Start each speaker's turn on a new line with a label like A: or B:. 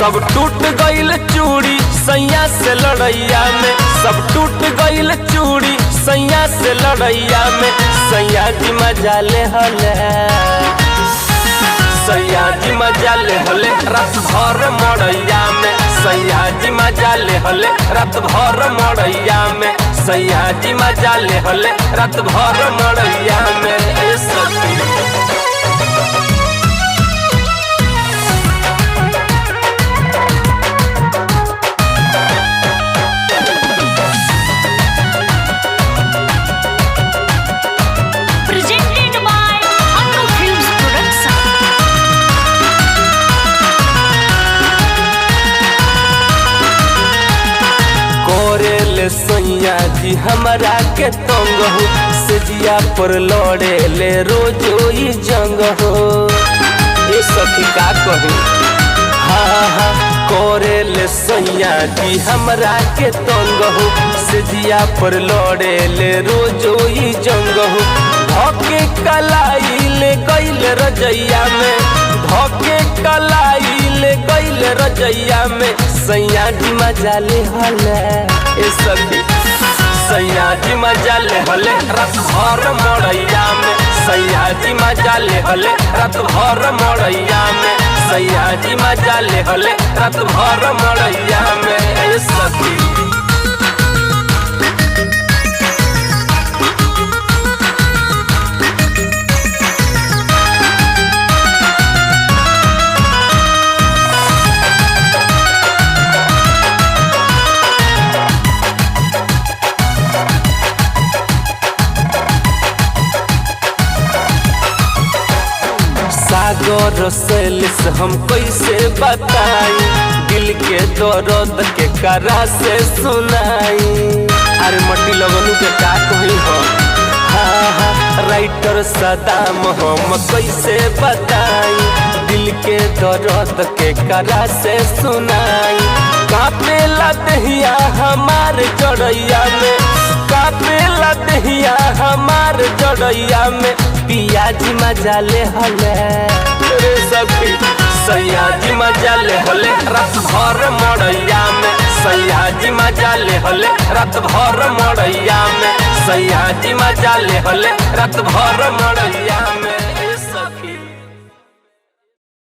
A: सब टूट गईल चूड़ी सैया से लड़ैया में, सब टूट गईल चूड़ी सैया से लड़ैया में। सैया जी मजा ले हले, सैया जी मजा ले हले रात भर मड़ैया में। सैया जी मजा ले हले रात भर मड़ैया में। सैया जी मजा ले हले रात भर मड़ैया में। सखी सैया जी हमारा के तंग हो, सजिया पर लड़े ले रोजो ही जंग हो। ये सखी का कही, हाँ करे ले सैया जी हमारा के तंग हो, सजिया पर लड़े ले रोजो ही जंग हो। धोके कलाई ले गईल रजैया में, धोके कलाई ले गईल रजैया में। सैया जी मजा ले हले ए सखी, सैया जी मजा ले हले रात भर मड़ैया में। सैया जी मजा ले हले रात भर मड़ैया में। सैया जी मजा ले हले रात भर मड़ैया में। ए सखी सागर सैलिस हम कैसे बताई, दिल के दर्द के करा से सुनाई। अरे मट्टी लगनू के का कही हो, हाँ राइटर सदाम हम कैसे बताई, दिल के दर्द के करा से सुनाई। कापे लदहिया हमार जड़ैया में, कापे लदहिया हमार जड़ैया में। पिया जी मजा ले हले रे सखी, सैया जी मजा ले हले रात भर मड़ैया में। सैया जी मजा ले हले रात भर मड़ैया में। सैया जी मजा ले हले रात भर मड़ैया में।